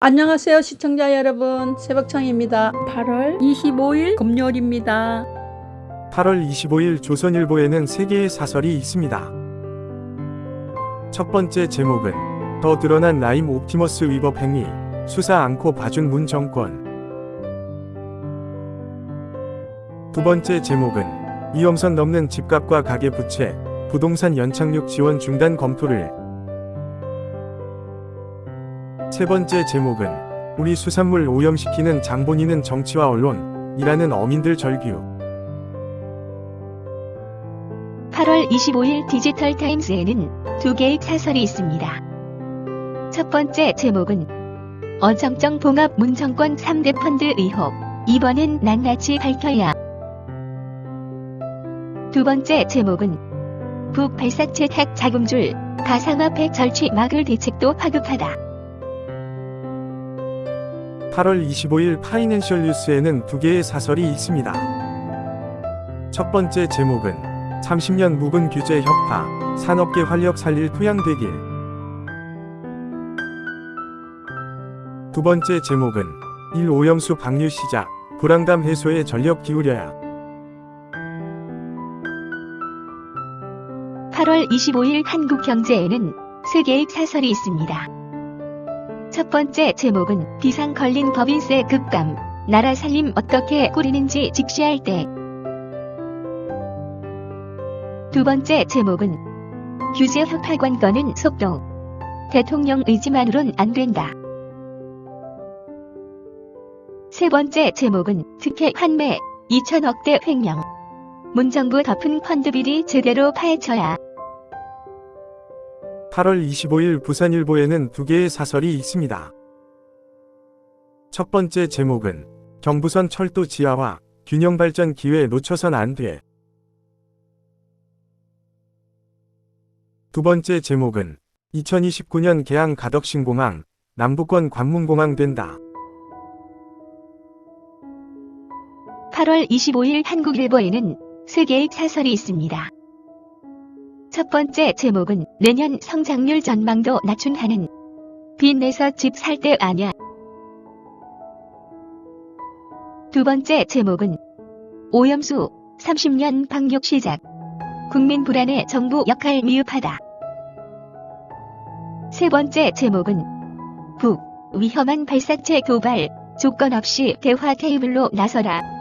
안녕하세요 시청자 여러분, 새벽청입니다. 8월 25일 금요일입니다. 8월 25일 조선일보에는 3개의 사설이 있습니다. 첫 번째 제목은 더 드러난 라임 옵티머스 위법 행위, 수사 않고 봐준 문 정권. 두 번째 제목은 위험선 넘는 집값과 가계부채, 부동산 연착륙 지원 중단 검토를. 세 번째 제목은 우리 수산물 오염시키는 장본인은 정치와 언론이라는 어민들 절규. 8월 25일 디지털타임스에는 2개의 사설이 있습니다. 첫 번째 제목은 어정쩡 봉합 문정권 3대 펀드 의혹, 이번엔 낱낱이 밝혀야. 두 번째 제목은 북 발사체 핵 자금줄, 가상화폐 절취 막을 대책도 파급하다. 8월 25일 파이낸셜 뉴스에는 2개의 사설이 있습니다. 첫 번째 제목은 30년 묵은 규제 혁파, 산업계 활력 살릴 토양되길. 두 번째 제목은 1오염수 방류 시작, 불황담 해소에 전력 기울여야. 8월 25일 한국경제에는 3개의 사설이 있습니다. 첫 번째 제목은 비상 걸린 법인세 급감, 나라 살림 어떻게 꾸리는지 직시할 때. 두 번째 제목은 규제 혁파 관건은 속도, 대통령 의지만으론 안 된다. 세 번째 제목은 특혜 환매, 2천억대 횡령, 문정부 덮은 펀드 비리 제대로 파헤쳐야. 8월 25일 부산일보에는 2개의 사설이 있습니다. 첫 번째 제목은 경부선 철도 지하화, 균형 발전 기회 놓쳐선 안 돼. 두 번째 제목은 2029년 개항 가덕신공항, 남부권 관문공항 된다. 8월 25일 한국일보에는 3개의 사설이 있습니다. 첫 번째 제목은 내년 성장률 전망도 낮춘하는, 빚내서 집 살 때 아냐. 두 번째 제목은 오염수 30년 방역 시작, 국민 불안에 정부 역할 미흡하다. 세 번째 제목은 북 위험한 발사체 도발, 조건 없이 대화 테이블로 나서라.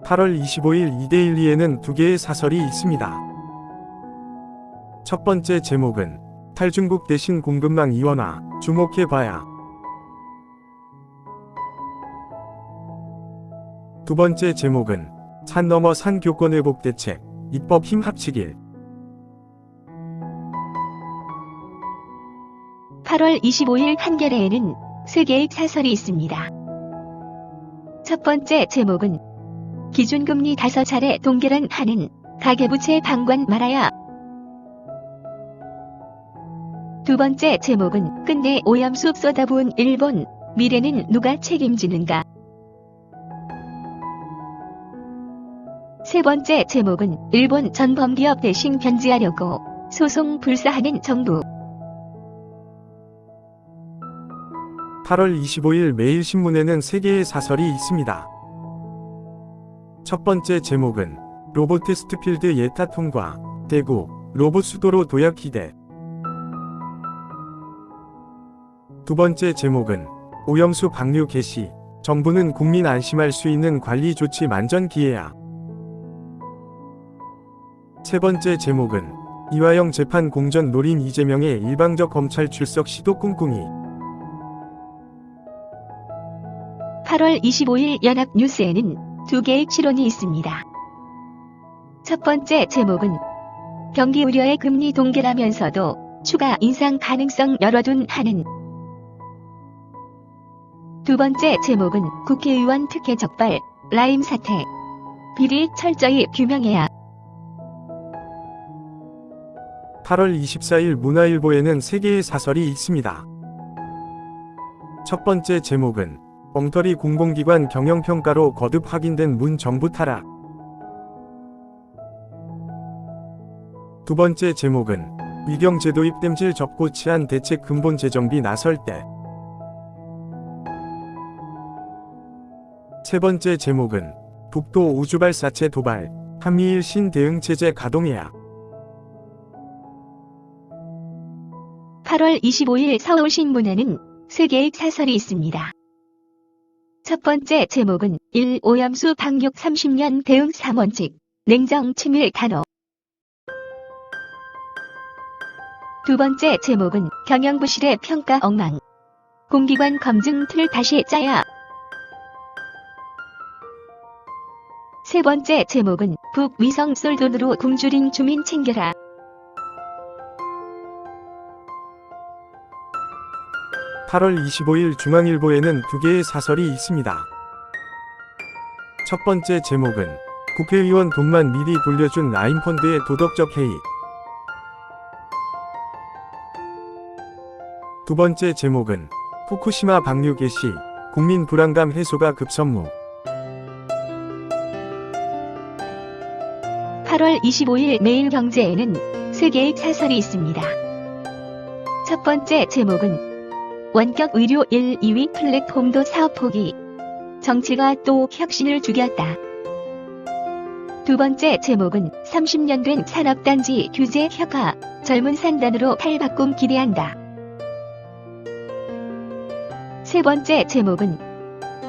8월 25일 이데일리에는 2개의 사설이 있습니다. 첫 번째 제목은 탈중국 대신 공급망 이원화, 주목해봐야. 두 번째 제목은 산 넘어 산 교권 회복 대책, 입법 힘 합치길. 8월 25일 한겨레에는 3개의 사설이 있습니다. 첫 번째 제목은 기준금리 5차례 동결한 하는, 가계부채 방관 말아야. 두 번째 제목은 끝내 오염수 쏟아부은 일본, 미래는 누가 책임지는가. 세 번째 제목은 일본 전범기업 대신 견제하려고 소송 불사하는 정부. 8월 25일 매일신문에는 3개의 사설이 있습니다. 첫 번째 제목은 로봇 테스트필드 예타 통과, 대구, 로봇 수도로 도약 기대. 두 번째 제목은 오염수 방류 개시, 정부는 국민 안심할 수 있는 관리 조치 만전 기회야. 세 번째 제목은 이화영 재판 공전 노린 이재명의 일방적 검찰 출석 시도 꿍꿍이. 8월 25일 연합뉴스에는 2개의 실론이 있습니다. 첫 번째 제목은 경기 우려의 금리 동결하면서도 추가 인상 가능성 열어둔 하는. 두 번째 제목은 국회의원 특혜 적발, 라임 사태, 비리 철저히 규명해야. 8월 24일 문화일보에는 3개의 사설이 있습니다. 첫 번째 제목은 엉터리 공공기관 경영평가로 거듭 확인된 문 정부 타락. 두 번째 제목은 위경제 도입 땜질 접고 치안 대책 근본 재정비 나설 때. 세 번째 제목은 북도 우주발사체 도발, 한미일 신대응체제 가동해야. 8월 25일 서울신문에는 3개의 사설이 있습니다. 첫 번째 제목은 1. 오염수 방역 30년 대응 3원칙, 냉정 친밀 단호. 두 번째 제목은 경영부실의 평가 엉망, 공기관 검증 틀 다시 짜야. 세 번째 제목은 북위성 쏠 돈으로 굶주린 주민 챙겨라. (8월 25일) 중앙일보에는 2개의 사설이 있습니다. 첫 번째 제목은 국회의원 돈만 미리 돌려준 라인펀드의 도덕적 해이. 두 번째 제목은 후쿠시마 방류 개시, 국민 불안감 해소가 급선무. 8월 25일 매일경제에는 3개의 사설이 있습니다. 첫 번째 제목은 원격 의료 1, 2위 플랫폼도 사업 포기, 정치가 또 혁신을 죽였다. 두 번째 제목은 30년 된 산업단지 규제 혁화, 젊은 산단으로 탈바꿈 기대한다. 세 번째 제목은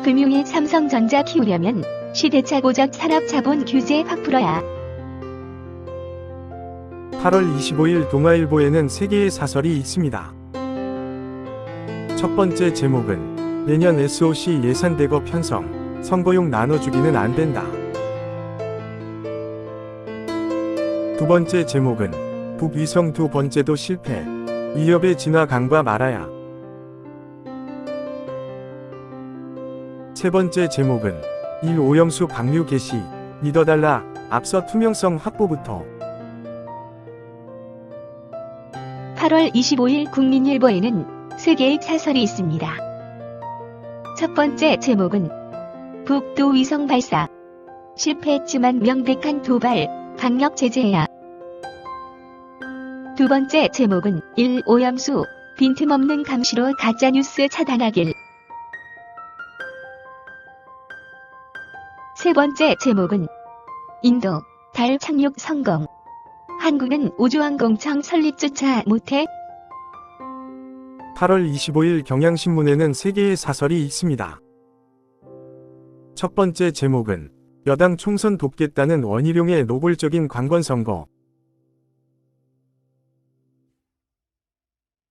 금융의 삼성전자 키우려면 시대착오적 산업자본 규제 확 풀어야. 8월 25일 동아일보에는 3개의 사설이 있습니다. 첫 번째 제목은 내년 SOC 예산 대거 편성, 선거용 나눠주기는 안 된다. 두 번째 제목은 북위성 두 번째도 실패, 위협의 진화 강바 말아야. 세 번째 제목은 1. 오염수 방류 개시, 믿어달라, 앞서 투명성 확보부터. 8월 25일 국민일보에는 3개의 사설이 있습니다. 첫 번째 제목은 북도 위성 발사, 실패했지만 명백한 도발, 강력 제재해야. 두 번째 제목은 1. 오염수, 빈틈없는 감시로 가짜뉴스 차단하길. 세 번째 제목은 인도, 달 착륙 성공, 한국은 우주항공청 설립조차 못해. 8월 25일 경향신문에는 3개의 사설이 있습니다. 첫 번째 제목은 여당 총선 돕겠다는 원희룡의 노골적인 관건선거.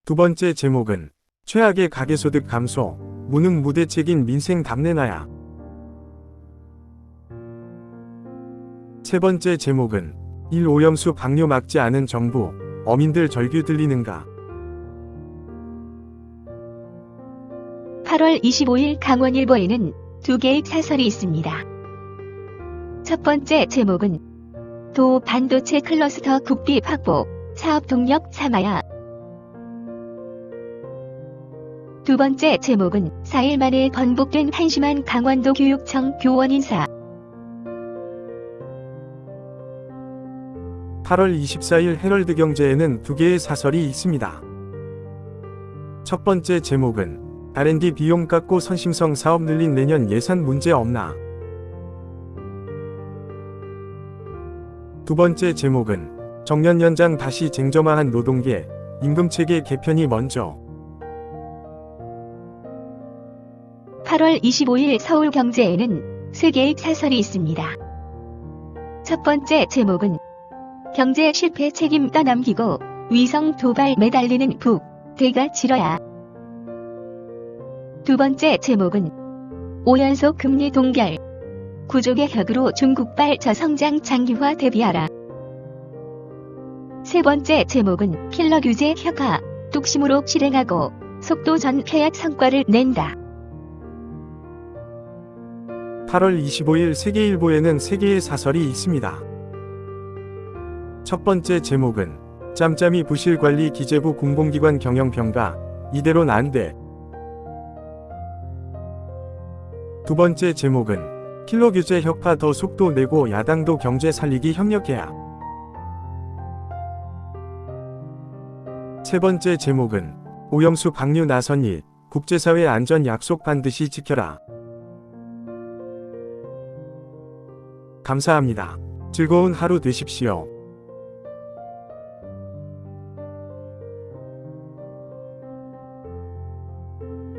두 번째 제목은 최악의 가계소득 감소, 무능 무대책인 민생 담내나야. 세 번째 제목은 1. 오염수 방류 막지 않은 정부, 어민들 절규 들리는가. 8월 25일 강원일보에는 2개의 사설이 있습니다. 첫 번째 제목은 도 반도체 클러스터 국비 확보, 사업 동력 삼아야. 두 번째 제목은 4일 만에 번복된 한심한 강원도 교육청 교원 인사. 8월 24일 헤럴드 경제에는 2개의 사설이 있습니다. 첫 번째 제목은 R&D 비용 깎고 선심성 사업 늘린 내년 예산 문제 없나. 두 번째 제목은 정년 연장 다시 쟁점화한 노동계, 임금체계 개편이 먼저. 8월 25일 서울경제에는 3개의 사설이 있습니다. 첫 번째 제목은 경제 실패 책임 떠넘기고 위성 도발 매달리는 북, 대가 치러야. 두 번째 제목은 5연속 금리 동결, 구조개혁으로 중국발 저성장 장기화 대비하라. 세 번째 제목은 킬러 규제 혁화, 뚝심으로 실행하고 속도 전 폐약 성과를 낸다. 8월 25일 세계일보에는 3개의 사설이 있습니다. 첫 번째 제목은 짬짬이 부실관리 기재부 공공기관 경영평가, 이대론 안 돼. 두 번째 제목은 킬러 규제 혁파 더 속도 내고 야당도 경제 살리기 협력해야. 세 번째 제목은 오영수 방류 나선 일, 국제사회 안전 약속 반드시 지켜라. 감사합니다. 즐거운 하루 되십시오.